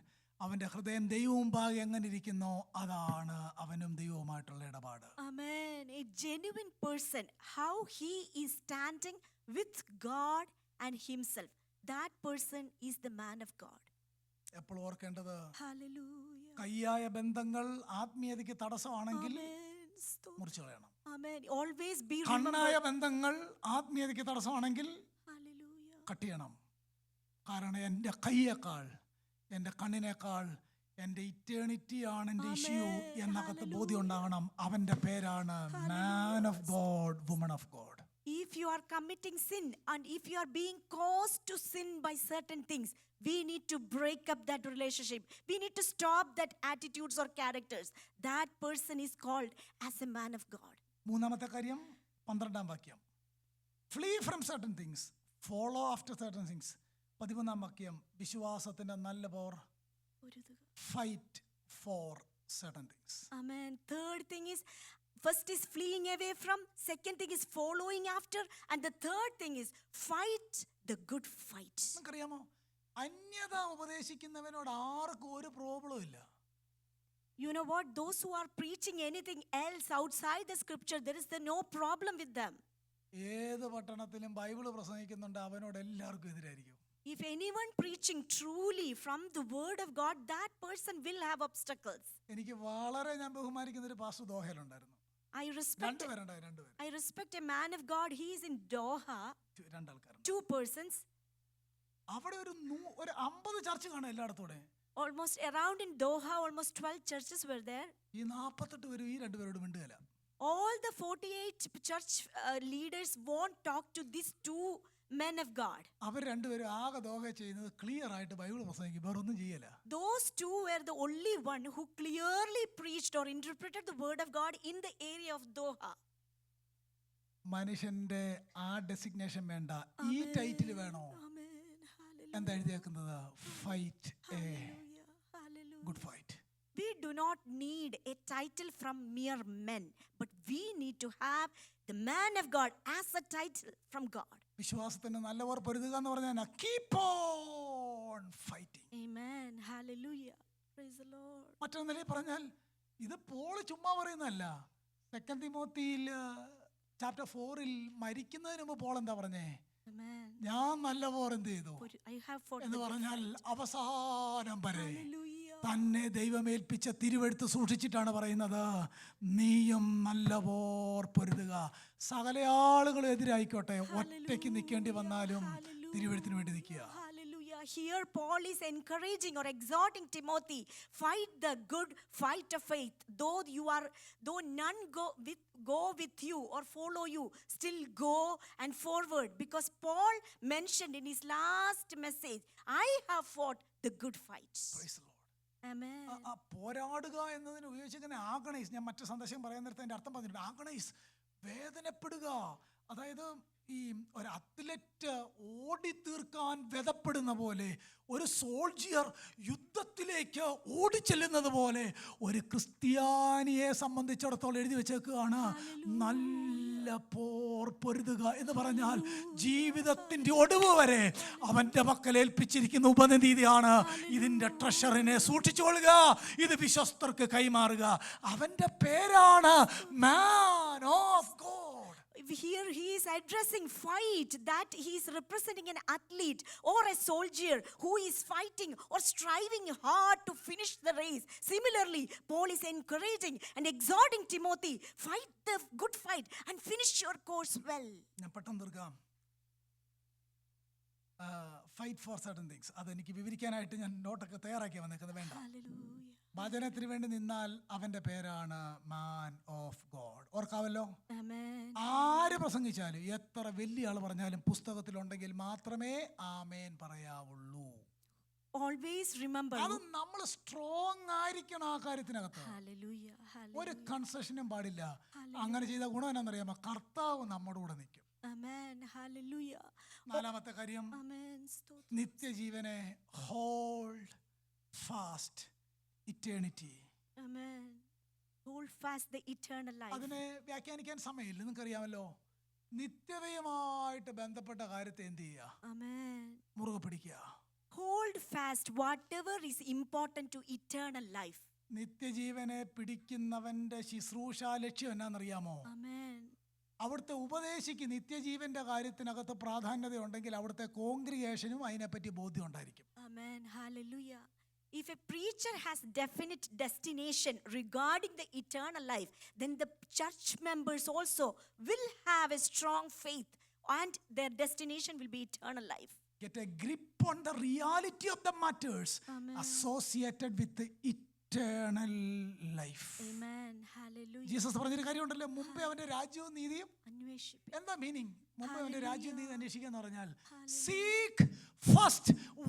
അവന്റെ ഹൃദയം ദൈവമുമ്പാകെ എങ്ങനെ ഇരിക്കുന്നോ അതാണ് അവനും ദൈവവുമായിട്ടുള്ള ഇടപാട്. Amen. A genuine person, how he is standing with God and himself. That person is the man of God. എപ്പോൾ ഓർക്കേണ്ടത്, Hallelujah. കയ്യായ ബന്ധങ്ങൾ ആത്മീയതയ്ക്ക് തടസ്സമാണെങ്കിൽ Amen. മുറിച്ചു കളയണം. Amen. Amen. Always be കണ്ണായ remembered. ബന്ധങ്ങൾ ആത്മീയതയ്ക്ക് തടസ്സമാണെങ്കിൽ Hallelujah. കട്ട് ചെയ്യണം. കാരണം എൻ്റെ കൈയേക്കാൾ, എൻ്റെ കണ്ണിനേക്കാൾ എൻ്റെ ഇറ്റേണിറ്റി ആണ് എൻ്റെ ഇഷ്യൂ എന്നകത്ത് ബോധ്യം ഉണ്ടാകണം. അവൻ്റെ പേരാണ് മാൻ of God, woman of God. If you are committing sin and if you are being caused to sin by certain things, we need to break up that relationship. We need to stop that attitudes or characters. That person is called as a man of God. മൂന്നാമത്തെ കാര്യം 12-ാം വാക്യം, flee from certain things, follow after certain things. 13-ാം വാക്യം, വിശ്വാസത്തിൻ്റെ നല്ല പോർ, fight for certain things. Amen. Third thing is, first is fleeing away from, second thing is following after, and the third thing is fight the good fight. നിങ്ങൾക്കറിയാമോ, അന്യത ഉപദേശിക്കുന്നവനോട് ആർക്കും ഒരു problem ഇല്ല. You know what? Those who are preaching anything else outside the scripture, there is no problem with them. ഏത് പട്ടണത്തിലും Bible പ്രസംഗിക്കുന്നുണ്ട്, അവനോട് എല്ലാവർക്കും എതിരായിരിക്കും. If anyone preaching truly from the word of God, that person will have obstacles. എനിക്ക് വളരെ ഞാൻ ബഹുമാനിക്കുന്ന ഒരു pastor ദോഹയിലുണ്ടായിരുന്നു. I respect a man of God. He is in Doha. രണ്ടാൾക്കാരുണ്ട്. 2 persons. അവിടെ ഒരു 50 ചർച്ച് കാണും എല്ലായിടത്തൂടെ. Almost around in Doha, almost 12 churches were there. ഈ 48 പേരും ഈ രണ്ടുപേരോട് മിണ്ടുകയില്ല. All the 48 church leaders won't talk to these 2 men of God. അവർ രണ്ടുപേരും ആകെ Doha ചെയ്യുന്നത് clear ആയിട്ട് ബൈബിൾ പ്രസംഗിക്കും, വേറെ ഒന്നും ചെയ്യല. Those 2 were the only one who clearly preached or interpreted the word of God in the area of Doha. മനുഷ്യന്റെ ആ designation വേണ്ട, ഈ ടൈറ്റിൽ വേണോ? എന്താ എഴുതിയേക്കുന്നത്? Fight a good fight. We do not need a title from mere men, but we need to have the man of God as a title from God. വിശ്വാസത്തിന് നല്ലവർ പൊരുതുക എന്ന് പറഞ്ഞാൽ keep on fighting. Amen. Hallelujah. Praise the Lord. മറ്റൊരു നിലയിൽ പറഞ്ഞാൽ ഇത് Paul ചുമ്മാ പറയുന്നതല്ല. 2 തിമോത്തിയിൽ chapter 4-ൽ മരിക്കുന്നതിന് മുമ്പ് പോൾ എന്താ പറഞ്ഞേ? Amen. ഞാൻ നല്ല പോർ എന്ത് ചെയ്തു I have fought എന്ന് പറഞ്ഞാൽ അവസാനം വരെ Hallelujah. തന്നെ ദൈവമേൽപ്പിച്ച തിരുവെഴുത്ത് സൂക്ഷിച്ചിട്ടാണ് പറയുന്നത്, നീയും നല്ല പോർ പൊരുതുക. സകല ആളുകളും എതിരായിക്കോട്ടെ, ഒറ്റയ്ക്ക് നിൽക്കേണ്ടി വന്നാലും തിരുവെഴുത്തിന് വേണ്ടി നിൽക്കുക. Hallelujah. Here Paul is encouraging or exhorting Timothy, fight the good fight of faith. Though none go with you or follow you, still go and forward. Because Paul mentioned in his last message, I have fought the good fight. Praise the Lord. Amen. പോരാടുക എന്നതിന് ഉപയോഗിച്ചിരിക്കുന്ന ആഗണൈസ്, ഞാൻ മറ്റു സന്ദേശം പറയാൻ നേരത്തെ അതിൻ്റെ അർത്ഥം പറഞ്ഞിട്ടുണ്ട്. ആഗണൈസ്, വേദനപ്പെടുക. അതായത് ഈ ഒരു അത്ലറ്റ് ഓടിത്തീർക്കാൻ വ്യതപ്പെടുന്ന പോലെ, ഒരു സോൾജിയർ യുദ്ധത്തിലേക്ക് ഓടിച്ചെല്ലുന്നത് പോലെ ഒരു ക്രിസ്ത്യാനിയെ സംബന്ധിച്ചിടത്തോളം എഴുതി വെച്ചേക്കുകയാണ്, നല്ല പോർ പൊരുതുക എന്ന് പറഞ്ഞാൽ ജീവിതത്തിൻ്റെ ഒടുവ് വരെ അവൻ്റെ മക്കൾ ഏൽപ്പിച്ചിരിക്കുന്ന ഉപനീതിയാണ്. ഇതിൻ്റെ ട്രഷറിനെ സൂക്ഷിച്ചുകൊള്ളുക, ഇത് വിശ്വസ്തർക്ക് കൈമാറുക. അവൻ്റെ പേരാണ് മാൻ of God. Here he is addressing fight, that he is representing an athlete or a soldier who is fighting or striving hard to finish the race. Similarly, Paul is encouraging and exhorting Timothy, fight the good fight and finish your course well. ഞാൻ പെട്ടെന്ന് തീർക്കാം. Fight for certain things, അതെനിക്ക് വിവരിക്കാനായിട്ട് ഞാൻ നോട്ടൊക്കെ തയ്യാറാക്കി വന്നേക്കുന്നത് വേണ്ട. Hallelujah. വചനത്തിന് വേണ്ടി നിന്നാൽ അവൻ്റെ പേരാണ് മാൻ ഓഫ് ഗോഡ്. ഓർക്കാവല്ലോ, Amen. ആര് പ്രസംഗിച്ചാലും എത്ര വലിയ ആൾ പറഞ്ഞാലും പുസ്തകത്തിലുണ്ടെങ്കിൽ മാത്രമേ ആമേൻ പറയാവുള്ളൂ. Always remember. അത് നമ്മൾ സ്ട്രോങ് ആയിരിക്കണം ആ കാര്യത്തിനകത്ത്. Hallelujah. ഒരു കൺസെഷനും പാടില്ല. അങ്ങനെ ചെയ്ത ഗുണം എന്നാണെന്നറിയാമോ? കർത്താവ് നമ്മുടെ കൂടെ നിൽക്കും. Amen. Hallelujah. നാലാമത്തെ കാര്യം, Amen. നിത്യജീവനെ hold fast eternity. Amen. Hold fast the eternal life. അതിനെ വ്യാഖ്യാനിക്കാൻ സമയമില്ല, നിങ്ങൾക്കറിയാമല്ലോ. നിത്യതയുമായിട്ട് ബന്ധപ്പെട്ട കാര്യത്തെ എന്ത് ചെയ്യുക? Amen. മുറുകെ പിടിക്കുക. Hold fast whatever is important to eternal life. നിത്യജീവനെ പിടിക്കുന്നവന്റെ ശുശ്രൂഷ ലക്ഷ്യം എന്നാണെന്നറിയാമോ? Amen. അവിടുത്തെ ഉപദേശിക്ക് നിത്യജീവന്റെ കാര്യത്തിനകത്ത് പ്രാധാന്യത ഉണ്ടെങ്കിൽ അവിടുത്തെ കോൺഗ്രിഗേഷനും അതിനെപ്പറ്റി ബോധ്യം ഉണ്ടായിരിക്കും. Amen. Hallelujah. If a preacher has definite destination regarding the eternal life, then the church members also will have a strong faith and their destination will be eternal life. Get a grip on the reality of the matters Amen. associated with the eternal life. Amen. Hallelujah. Jesus പറഞ്ഞൊരു കാര്യമുണ്ടല്ലോ, മുമ്പേ അവന്റെ രാജ്യവും നീതിയും. അന്വേഷിപ്പിൻ. എന്താ meaning? മുമ്പേ അവന്റെ രാജ്യവും നീതി അന്വേഷിക്കുക എന്ന് പറഞ്ഞാൽ Hallelujah. seek first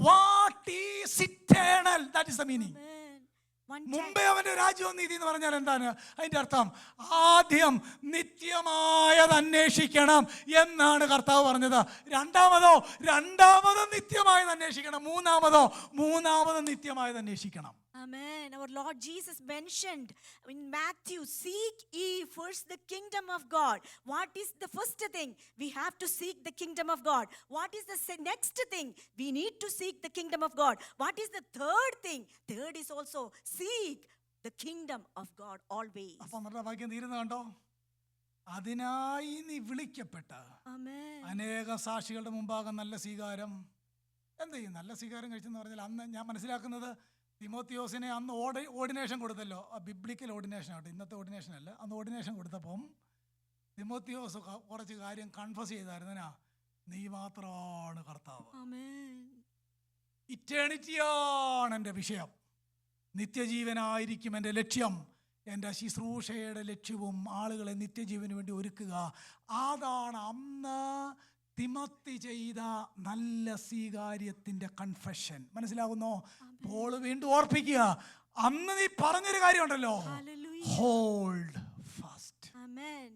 what is eternal. That is the meaning. Amen. One time, മുമ്പേ അവന്റെ രാജ്യവും നീതി എന്ന് പറഞ്ഞാൽ എന്താണ് അതിന്റെ അർത്ഥം? ആദ്യം നിത്യമായത് അന്വേഷിക്കണം എന്നാണ് കർത്താവ് പറഞ്ഞത്. രണ്ടാമതോ നിത്യമായത് അന്വേഷിക്കണം. മൂന്നാമതോ നിത്യമായത് അന്വേഷിക്കണം. Amen. Our Lord Jesus mentioned in Matthew, seek ye first the kingdom of God. What is the first thing? We have to seek the kingdom of God. What is the next thing? We need to seek the kingdom of God. What is the third thing? Third is also seek the kingdom of God always. അപ്പൊ നമ്മുടെ വാക്യം തീരുന്ന കണ്ടോ? അതിനായി നീ വിളിക്കപ്പെട്ട Amen. അനേക സാക്ഷികളുടെ മുമ്പാകെ നല്ല സ്വീകാരം. എന്ത് ചെയ്യും? നല്ല സ്വീകാരം കഴിച്ചെന്ന് പറഞ്ഞാൽ അന്ന് ഞാൻ മനസ്സിലാക്കുന്നത് തിമോത്തിയോസിനെ അന്ന് ഓർഡിനേഷൻ കൊടുത്തല്ലോ. ബിബ്ലിക്കൽ ഓർഡിനേഷൻ ആട്ടെ, ഇന്നത്തെ ഓർഡിനേഷൻ അല്ല. അന്ന് ഓർഡിനേഷൻ കൊടുത്തപ്പം തിമോത്തിയോസ് കുറച്ച് കാര്യം കൺഫസ് ചെയ്തായിരുന്നാ, നീ മാത്രമാണ് കർത്താവ്. Amen. ഇറ്റേണിറ്റിയാണ് എൻ്റെ വിഷയം. നിത്യജീവനായിരിക്കും എൻ്റെ ലക്ഷ്യം. എൻ്റെ ശുശ്രൂഷയുടെ ലക്ഷ്യവും ആളുകളെ നിത്യജീവന് വേണ്ടി ഒരുക്കുക. അതാണ് അന്ന് തിമോത്തി ചെയ്ത നല്ല സ്വീകാര്യത്തിൻ്റെ കൺഫെഷൻ. മനസ്സിലാകുന്നോ? പോൾ വീണ്ടും ഓർപ്പിക്കുക, അന്ന് നീ പറഞ്ഞൊരു കാര്യമുണ്ടല്ലോ, Hallelujah. Hold fast. Amen.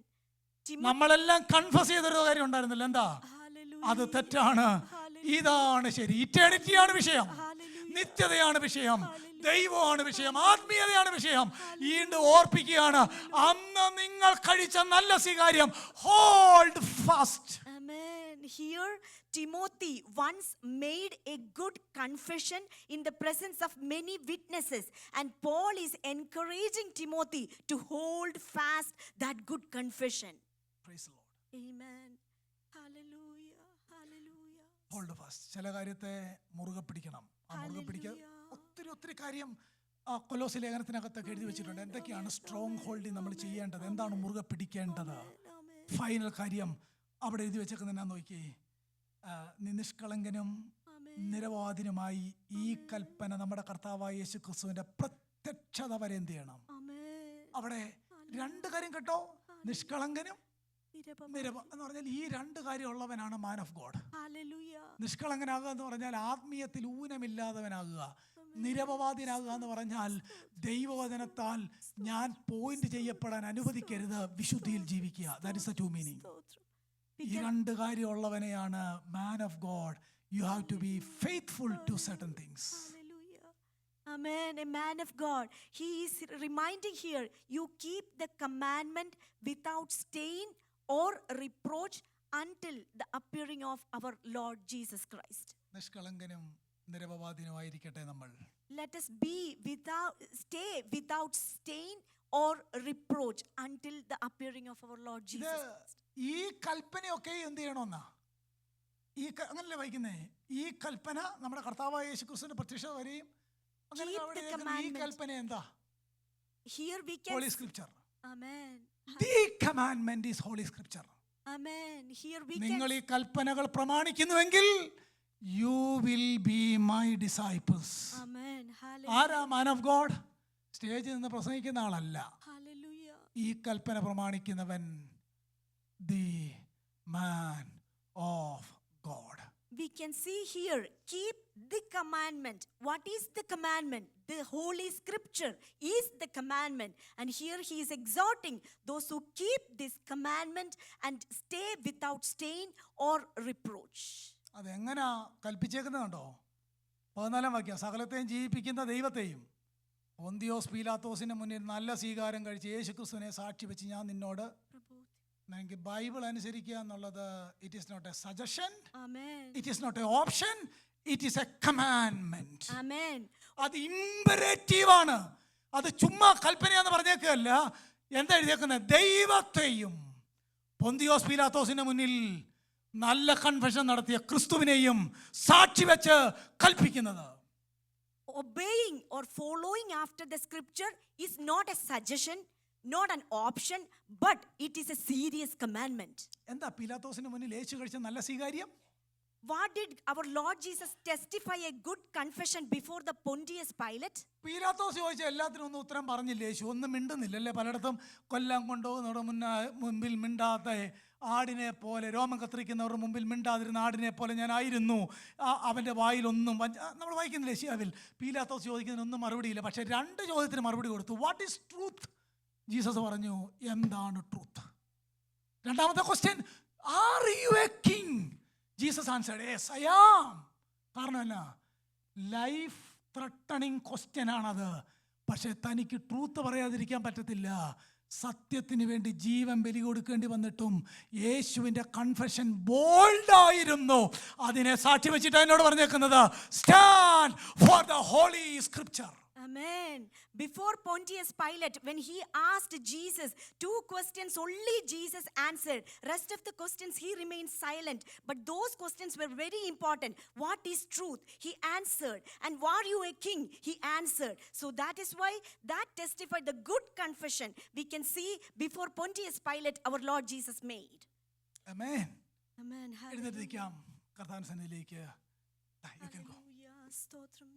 നമ്മളെല്ലാം കൺഫസ് ചെയ്തൊരു കാര്യം ഉണ്ടായിരുന്നല്ലോ, എന്താ? Hallelujah. അത് തെറ്റാണ്. Hallelujah. ഇതാണ് ശരി. ഇറ്റേണിറ്റിയാണ് വിഷയം, Hallelujah. നിത്യതയാണ് വിഷയം, ദൈവമാണ് വിഷയം, ആത്മീയതയാണ് വിഷയം. വീണ്ടും ഓർപ്പിക്കുകയാണ്, അന്ന് നിങ്ങൾ കഴിച്ച നല്ല സ്വീകാര്യം hold fast. Amen. Here, Timothy once made a good confession in the presence of many witnesses, and Paul is encouraging Timothy to hold fast that good confession. Praise the Lord. Amen. Hallelujah. Hallelujah. Hold fast. ചില കാര്യത്തെ മുറുകെ പിടിക്കണം. ആ മുറുകെ പിടിക്കുക ഒത്തിരി കാര്യം കൊലോസ്യ ലേഖനത്തിനകത്തൊക്കെ എഴുതി വെച്ചിട്ടുണ്ട്. എന്തൊക്കെയാണ് സ്ട്രോങ് ഹോൾഡിൽ നമ്മൾ ചെയ്യേണ്ടത്, എന്താണ് മുറുകെ പിടിക്കേണ്ടത്. ഫൈനൽ കാര്യം അവിടെ എഴുതി വെച്ചേക്കുന്ന നോക്കി, നിഷ്കളങ്കനും നിരവാദിനുമായി ഈ കൽപ്പന നമ്മുടെ കർത്താവായ യേശു ക്രിസ്തുവിന്റെ പ്രത്യക്ഷത വരെ എന്ത് ചെയ്യണം. അവിടെ രണ്ട് കാര്യം കേട്ടോ, നിഷ്കളങ്കനും എന്ന് പറഞ്ഞാൽ ഈ രണ്ട് കാര്യം ഉള്ളവനാണ് മാൻ ഓഫ് ഗോഡ്. നിഷ്കളങ്കനാകുക എന്ന് പറഞ്ഞാൽ ആത്മീയത്തിൽ ഊനമില്ലാത്തവനാകുക. നിരപവാദിനാകുക എന്ന് പറഞ്ഞാൽ ദൈവവചനത്താൽ ഞാൻ പോയിന്റ് ചെയ്യപ്പെടാൻ അനുവദിക്കരുത്, വിശുദ്ധിയിൽ ജീവിക്കുക. That is the two meaning. ഈ രണ്ട് കാര്യമുള്ളവനെയാണ് man of God. You have to be faithful to certain things. Amen. A man of God. He is reminding here, you keep the commandment without stain or reproach until the appearing of our Lord Jesus Christ. നിഷ്കളങ്കനും നിരപവാദിനുമായിരിക്കട്ടെ നമ്മൾ. Let us stay without stain or reproach until the appearing of our Lord Jesus Christ. ഈ കൽപ്പനയൊക്കെ എന്ത് ചെയ്യണമെന്നാ അങ്ങനല്ലേ വായിക്കുന്നേ? ഈ കൽപ്പന നമ്മുടെ കർത്താവായ യേശുക്രിസ്തുവിന്റെ പ്രത്യക്ഷത വരെയും ഈ കൽപ്പന എന്താ? Here we can Holy Scripture. Amen. The commandment is Holy Scripture. Amen. Here we നിങ്ങൾ can ഈ കൽപ്പനകൾ പ്രമാണിക്കുന്നുവെങ്കിൽ you will be my disciples. Amen. Hallelujah. ആരാ മാൻ ഓഫ് ഗോഡ്? സ്റ്റേജിൽ നിന്ന് പ്രസംഗിക്കുന്ന ആളല്ല. Hallelujah. ഈ കൽപ്പന പ്രമാണിക്കുന്നവൻ the man of God. We can see here, keep the commandment. What is the commandment? The Holy Scripture is the commandment. And here he is exhorting those who keep this commandment and stay without stain or reproach. അതെങ്ങനാ കൽപ്പിച്ചേക്കുന്നതുണ്ടോ? 14 വാക്യം, സകലത്തെയും ജീവിപ്പിക്കുന്ന ദൈവത്തെയും പൊന്തിയോസ് പീലാത്തോസിന്റെ മുന്നിൽ നല്ല സ്വീകാരം കഴിച്ച് യേശുക്രിസ്തുവിനെ സാക്ഷി വെച്ച് ഞാൻ നിന്നോട്. എനിക്ക് ബൈബിൾ അനുസരിക്കുക എന്നുള്ളത് it is not a suggestion, it is not an option, it is a commandment. അത് ഇമ്പരേറ്റീവ് ആണ്. അത് ചുമ്മാ കൽപ്പനയാന്ന് പറഞ്ഞേക്കല്ല. എന്താ എഴുതിയേക്കുന്നത്? ദൈവത്തെയും പൊന്തിയോസ് പീലാത്തോസിന്റെ മുന്നിൽ നല്ല കൺഫെഷൻ നടത്തിയ ക്രിസ്തുവിനെയും സാക്ഷി വെച്ച് കൽപ്പിക്കുന്നത്. obeying or following after the scripture is not a suggestion, not an option, but it is a serious commandment. എന്താ പീലാത്തോസിന് മുന്നിൽ യേശു കഴിച്ച നല്ല സ്വീകാര്യം? What did our Lord Jesus testify a good confession before the Pontius Pilate? പീലാത്തോസ് ചോദിച്ച എല്ലാത്തിനും ഒന്നും ഉത്തരം പറഞ്ഞില്ല യേശു. ഒന്നും മിണ്ടുന്നില്ല അല്ലേ? പലയിടത്തും കൊല്ലാൻ കൊണ്ടുപോകുന്നവരുടെ മുമ്പിൽ മിണ്ടാത്ത ആടിനെ പോലെ, രോമം കത്തിരിക്കുന്നവരുടെ മുമ്പിൽ മിണ്ടാതിരുന്ന ആടിനെ പോലെ ഞാനായിരുന്നു. അവൻ്റെ വായിലൊന്നും നമ്മൾ വായിക്കുന്നില്ല യേശുവിൽ. പീലാത്തോസ് ചോദിക്കുന്നതിനൊന്നും മറുപടിയില്ല. പക്ഷേ 2 ചോദ്യത്തിന് മറുപടി കൊടുത്തു. What is truth? ജീസസ് പറഞ്ഞു, എന്താണ് ട്രൂത്ത്? രണ്ടാമത്തെ question, are you a king? Jesus answered, yes I am. കാരണം എന്നാ? ലൈഫ് ത്രട്ടണിങ് ക്വസ്റ്റ്യൻ ആണത്. പക്ഷെ തനിക്ക് ട്രൂത്ത് പറയാതിരിക്കാൻ പറ്റത്തില്ല. സത്യത്തിന് വേണ്ടി ജീവൻ ബലി കൊടുക്കേണ്ടി വന്നിട്ടും യേശുവിൻ്റെ കൺഫെഷൻ ബോൾഡായിരുന്നു. അതിനെ സാക്ഷി വെച്ചിട്ട് എന്നോട് പറഞ്ഞേക്കുന്നത്, stand for the holy scripture. Amen. Before Pontius Pilate, when he asked Jesus 2 questions, only Jesus answered. Rest of the questions he remained silent. But those questions were very important. What is truth? He answered. And are you a king? He answered. So that is why that testified the good confession we can see before Pontius Pilate our Lord Jesus made. Amen. Amen. എഴുന്നേറ്റിരിക്കാം കർത്താവിന്റെ സന്നിധിയിലേക്ക്. You can go. Hallelujah. Stotram.